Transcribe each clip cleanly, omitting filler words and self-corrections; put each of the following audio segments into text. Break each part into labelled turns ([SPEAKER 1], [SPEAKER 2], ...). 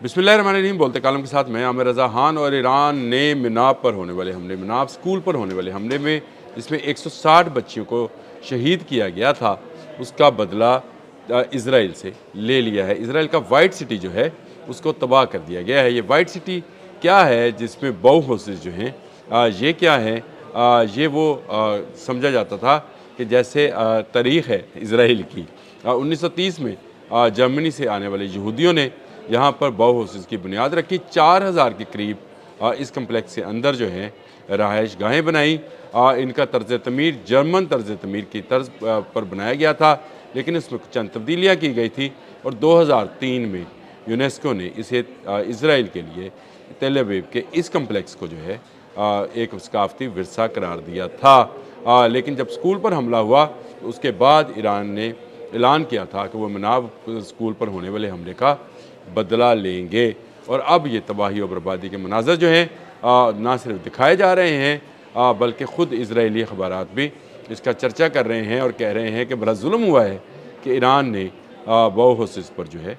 [SPEAKER 1] बिस्मिल्लाहिर्रहमानिर्रहीम। बोलते कालम के साथ मैं आमिर रज़ा खान। और ईरान ने मिनाब पर होने वाले हमले, मिनाब स्कूल पर होने वाले हमले में जिसमें 160 बच्चियों को शहीद किया गया था, उसका बदला इसराइल से ले लिया है। इसराइल का वाइट सिटी जो है उसको तबाह कर दिया गया है। ये वाइट सिटी क्या है जिसमें बऊ हाउसेस जो हैं, ये क्या है? ये वो समझा जाता था कि जैसे तारीख़ है इसराइल की। 1930 में जर्मनी से आने वाले यहूदियों ने यहाँ पर बऊ हाउसेस की बुनियाद रखी। 4000 के करीब इस कम्प्लेक्स के अंदर जो है रहायश गाहें बनाई। इनका तर्ज तमीर जर्मन तर्ज तमीर की तर्ज पर बनाया गया था, लेकिन इसमें चंद तब्दीलियाँ की गई थी और 2003 में यूनेस्को ने इसे इसराइल के लिए तेल अवीव के इस कम्प्लेक्स को जो है एक सकाफती विरसा करार दिया था। लेकिन जब स्कूल पर हमला हुआ तो उसके बाद ईरान ने ऐलान किया था कि वो मनाब स्कूल पर होने वाले हमले का बदला लेंगे। और अब ये तबाही और बर्बादी के मनाज़र जो हैं ना सिर्फ दिखाए जा रहे हैं बल्कि ख़ुद इजरायली अखबारात भी इसका चर्चा कर रहे हैं और कह रहे हैं कि बड़ा जुल्म हुआ है कि ईरान ने बऊ हाउसेस पर जो है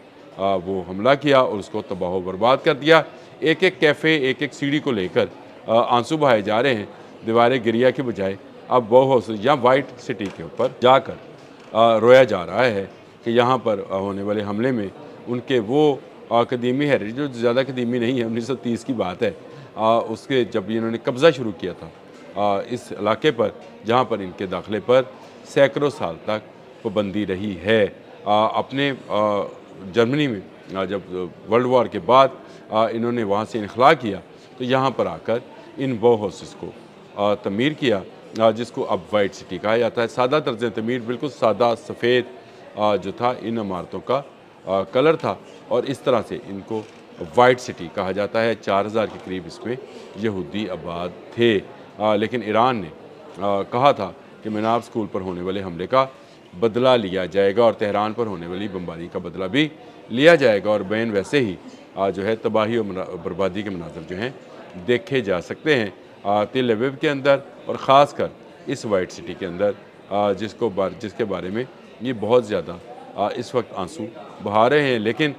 [SPEAKER 1] वो हमला किया और उसको तबाह व बर्बाद कर दिया। एक एक कैफ़े, एक एक सीढ़ी को लेकर आंसू बहाए जा रहे हैं। दीवारें गिरिया की बजाय अब बऊ हाउसेस या वाइट सिटी के ऊपर जाकर रोया जा रहा है कि यहाँ पर होने वाले हमले में उनके वो कदीमी हैरिटेज जो ज़्यादा कदीमी नहीं है, 1930 की बात है, उसके जब इन्होंने कब्ज़ा शुरू किया था इस इलाके पर, जहाँ पर इनके दाखिले पर सैकड़ों साल तक पाबंदी रही है। अपने जर्मनी में जब वर्ल्ड वॉर के बाद इन्होंने वहाँ से इनखला किया तो यहाँ पर आकर इन बऊ हाउसेस को तमीर किया, जिसको अब वाइट सिटी कहा जाता है। सादा तर्ज तमीर, बिल्कुल सादा सफ़ेद जो था इन इमारतों का कलर था और इस तरह से इनको वाइट सिटी कहा जाता है। 4000 के करीब इसमें यहूदी आबाद थे। लेकिन ईरान ने कहा था कि मिनाब स्कूल पर होने वाले हमले का बदला लिया जाएगा और तेहरान पर होने वाली बमबारी का बदला भी लिया जाएगा। और बैन वैसे ही जो है तबाही और बर्बादी के मनाज़र जो हैं देखे जा सकते हैं तेल अवीव के अंदर और ख़ास कर इस वाइट सिटी के अंदर, जिसके बारे में ये बहुत ज़्यादा इस वक्त आंसू बहा रहे हैं। लेकिन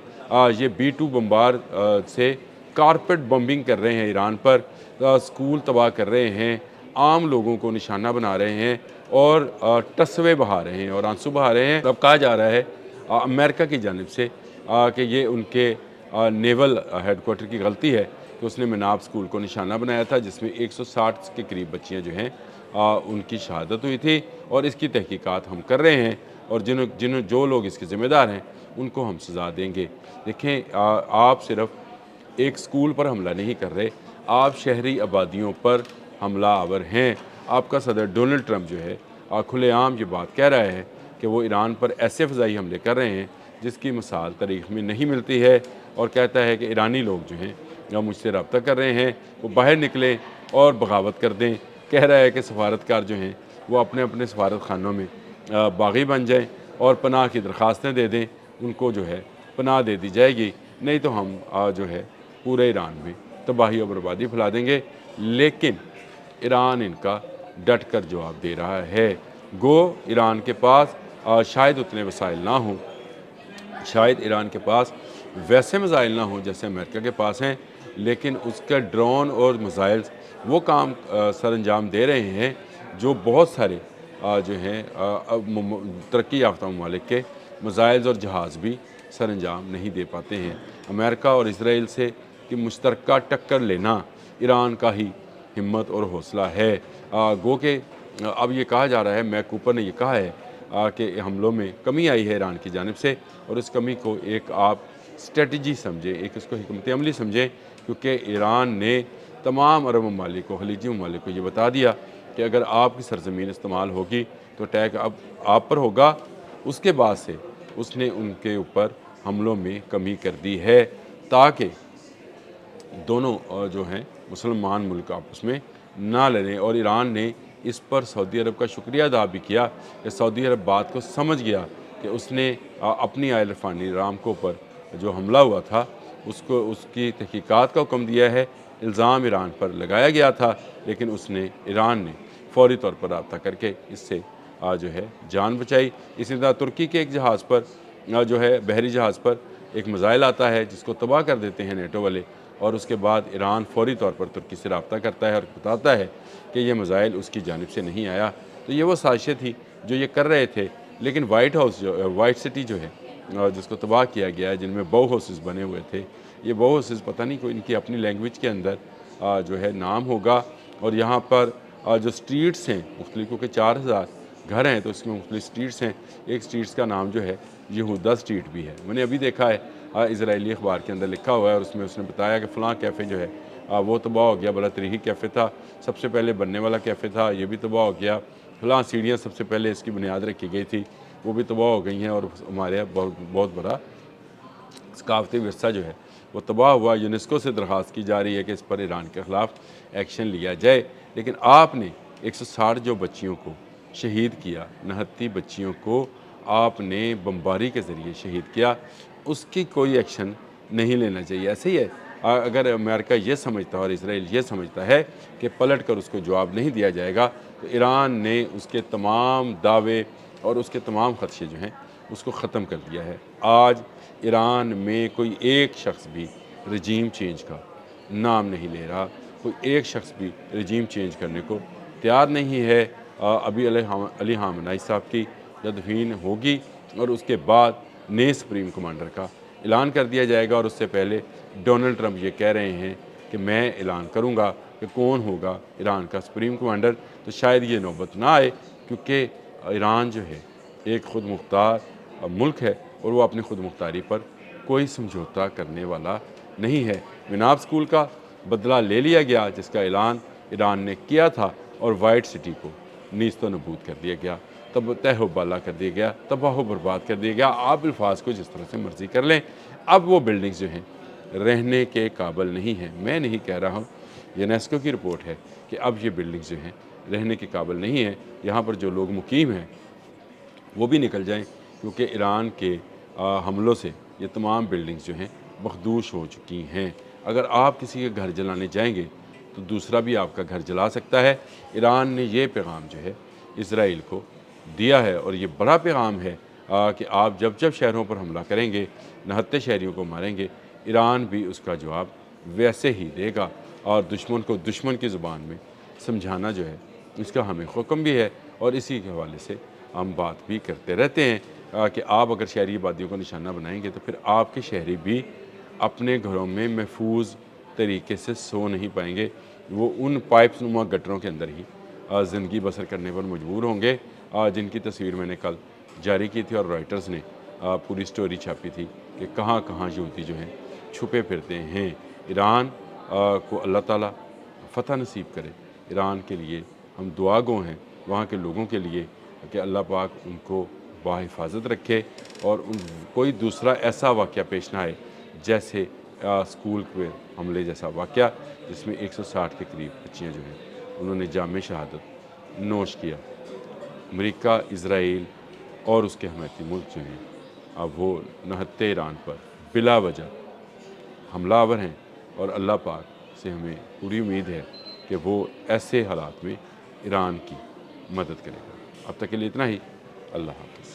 [SPEAKER 1] ये B2 बम्बार से कारपेट बम्बिंग कर रहे हैं ईरान पर, स्कूल तबाह कर रहे हैं, आम लोगों को निशाना बना रहे हैं और तस्वे बहा रहे हैं और आंसू बहा रहे हैं। अब कहा जा रहा है अमेरिका की जानिब से कि ये उनके नेवल हेडकोार्टर की गलती है कि उसने मिनाब स्कूल को निशाना बनाया था, जिसमें 160 के करीब बच्चियाँ जो हैं उनकी शहादत हुई थी। और इसकी तहकीकात हम कर रहे हैं और जो लोग इसके ज़िम्मेदार हैं उनको हम सज़ा देंगे। देखें, आप सिर्फ एक स्कूल पर हमला नहीं कर रहे, आप शहरी आबादियों पर हमला आवर हैं। आपका सदर डोनाल्ड ट्रंप जो है खुलेआम ये बात कह रहा है कि वो ईरान पर ऐसे फ़ज़ाई हमले कर रहे हैं जिसकी मिसाल तारीख़ में नहीं मिलती है, और कहता है कि ईरानी लोग जो हैं या मुझसे रब्ता कर रहे हैं वो बाहर निकलें और बगावत कर दें। कह रहा है कि सफारतकार जो हैं वो अपने अपने सफारत खानों में बागी बन जाएं और पनाह की दरख्वास्तें दे दें, उनको जो है पनाह दे दी जाएगी, नहीं तो हम जो है पूरे ईरान में तबाही और बर्बादी फैला देंगे। लेकिन ईरान इनका डट कर जवाब दे रहा है। गो ईरान के पास शायद उतने वसाइल ना हों, शायद ईरान के पास वैसे मिसाइल ना हों जैसे अमेरिका के पास हैं, लेकिन उसके ड्रोन और मिसाइल्स वो काम सर अंजाम दे रहे हैं जो बहुत सारे जो हैं तरक्की याफ्ता ममालिक के मिसाइल्स और जहाज़ भी सर अंजाम नहीं दे पाते हैं। अमेरिका और इसराइल से कि मुश्तरका टक्कर लेना ईरान का ही हिम्मत और हौसला है। गो के अब ये कहा जा रहा है, मैक कूपर ने ये कहा है कि हमलों में कमी आई है ईरान की जानिब से, और इस कमी को एक आप स्ट्रेटजी समझें, एक इसको हिकमत अमली समझें, क्योंकि ईरान ने तमाम अरब ममालिक को, खलीजी ममालिक को ये बता दिया कि अगर आपकी सरजमीन इस्तेमाल होगी तो अटैक अब आप पर होगा। उसके बाद से उसने उनके ऊपर हमलों में कमी कर दी है ताकि दोनों जो हैं मुसलमान मुल्क आपस में ना लड़ें। और ईरान ने इस पर सऊदी अरब का शुक्रिया अदा भी किया कि सऊदी अरब बात को समझ गया कि उसने अपनी आयल रफ़ानी अरामको पर जो हमला हुआ था उसको उसकी तहकीकात का हुक्म दिया है। इल्ज़ाम ईरान पर लगाया गया था, लेकिन ईरान ने फ़ौरी तौर पर रब्ता करके इससे जो है जान बचाई। इसी तरह तुर्की के एक जहाज़ पर जो है बहरी जहाज़ पर ایک میزائل آتا ہے جس کو تباہ کر دیتے ہیں نیٹو والے، اور اس کے بعد ایران فوری طور پر ترکی سے رابطہ کرتا ہے اور بتاتا ہے کہ یہ میزائل اس کی جانب سے نہیں آیا۔ تو یہ وہ سازشیں تھی جو یہ کر رہے تھے، لیکن وائٹ سٹی جو ہے جس کو تباہ کیا گیا ہے، جن میں بو ہاؤسز بنے ہوئے تھے، یہ بو ہاؤسز پتہ نہیں کوئی ان کی اپنی لینگویج کے اندر جو ہے نام ہوگا، اور یہاں پر جو سٹریٹس ہیں مختلف، کیونکہ 4000 گھر ہیں تو اس میں مختلف سٹریٹس ہیں، ایک سٹریٹس کا نام جو ہے یہودا سٹریٹ بھی ہے۔ میں نے ابھی دیکھا ہے اسرائیلی اخبار کے اندر لکھا ہوا ہے، اور اس میں اس نے بتایا کہ فلاں کیفے جو ہے وہ تباہ ہو گیا، بڑا تاریخی کیفے تھا، سب سے پہلے بننے والا کیفے تھا، یہ بھی تباہ ہو گیا، فلاں سیڑھیاں سب سے پہلے اس کی بنیاد رکھی گئی تھی، وہ بھی تباہ ہو گئی ہیں، اور ہمارے یہاں بہت بڑا ثقافتی ورثہ جو ہے وہ تباہ ہوا۔ یونیسکو سے درخواست کی جا رہی ہے کہ اس پر ایران کے خلاف ایکشن لیا جائے، لیکن آپ نے 160 جو بچیوں کو شہید کیا، 29 بچیوں کو آپ نے بمباری کے ذریعے شہید کیا، اس کی کوئی ایکشن نہیں لینا چاہیے۔ ایسے ہی ہے، اگر امریکہ یہ سمجھتا ہے اور اسرائیل یہ سمجھتا ہے کہ پلٹ کر اس کو جواب نہیں دیا جائے گا، تو ایران نے اس کے تمام دعوے اور اس کے تمام خدشے جو ہیں اس کو ختم کر دیا ہے۔ آج ایران میں کوئی ایک شخص بھی رجیم چینج کا نام نہیں لے رہا، کوئی ایک شخص بھی رجیم چینج کرنے کو تیار نہیں ہے۔ ابھی علی خامنہ ای صاحب کی تدفین ہوگی، اور اس کے بعد نئے سپریم کمانڈر کا اعلان کر دیا جائے گا، اور اس سے پہلے ڈونلڈ ٹرمپ یہ کہہ رہے ہیں کہ میں اعلان کروں گا کہ کون ہوگا ایران کا سپریم کمانڈر۔ تو شاید یہ نوبت نہ آئے، کیونکہ ایران جو ہے ایک خود مختار ملک ہے، اور وہ اپنی خود مختاری پر کوئی سمجھوتا کرنے والا نہیں ہے۔ میناب سکول کا بدلہ لے لیا گیا، جس کا اعلان ایران نے کیا تھا، اور وائٹ سٹی کو نیست و نبود کر دیا گیا، تب تہ و بالا کر دیا گیا، تباہ و برباد کر دیا گیا۔ آپ الفاظ کو جس طرح سے مرضی کر لیں، اب وہ بلڈنگز جو ہیں رہنے کے قابل نہیں ہیں۔ میں نہیں کہہ رہا ہوں، یونیسکو کی رپورٹ ہے کہ اب یہ بلڈنگز جو ہیں رہنے کے قابل نہیں ہیں۔ یہاں پر جو لوگ مقیم ہیں وہ بھی نکل جائیں، کیونکہ ایران کے حملوں سے یہ تمام بلڈنگز جو ہیں مخدوش ہو چکی ہیں۔ اگر آپ کسی کے گھر جلانے جائیں گے تو دوسرا بھی آپ کا گھر جلا سکتا ہے۔ ایران نے یہ پیغام جو ہے اسرائیل کو دیا ہے، اور یہ بڑا پیغام ہے کہ آپ جب شہروں پر حملہ کریں گے، نہتے شہریوں کو ماریں گے، ایران بھی اس کا جواب ویسے ہی دے گا، اور دشمن کو دشمن کی زبان میں سمجھانا جو ہے اس کا ہمیں حکم بھی ہے، اور اسی کے حوالے سے ہم بات بھی کرتے رہتے ہیں کہ آپ اگر شہری آبادیوں کو نشانہ بنائیں گے تو پھر آپ کے شہری بھی اپنے گھروں میں محفوظ طریقے سے سو نہیں پائیں گے، وہ ان پائپس نما گٹروں کے اندر ہی زندگی بسر کرنے پر مجبور ہوں گے، جن کی تصویر میں نے کل جاری کی تھی، اور رائٹرز نے پوری سٹوری چھاپی تھی کہ کہاں کہاں یہودی جو ہیں چھپے پھرتے ہیں۔ ایران کو اللہ تعالیٰ فتح نصیب کرے۔ ایران کے لیے ہم دعا گو ہیں، وہاں کے لوگوں کے لیے، کہ اللہ پاک ان کو باحفاظت رکھے، اور کوئی دوسرا ایسا واقعہ پیش نہ آئے جیسے اسکول کے حملے جیسا واقعہ، جس میں 160 کے قریب بچیاں جو ہیں انہوں نے جام شہادت نوش کیا۔ امریکہ، اسرائیل اور اس کے حمایتی ملک جو ہیں اب وہ نہتے ایران پر بلا وجہ حملہ آور ہیں، اور اللہ پاک سے ہمیں پوری امید ہے کہ وہ ایسے حالات میں ایران کی مدد کرے گا۔ اب تک کے لیے اتنا ہی۔ اللہ حافظ۔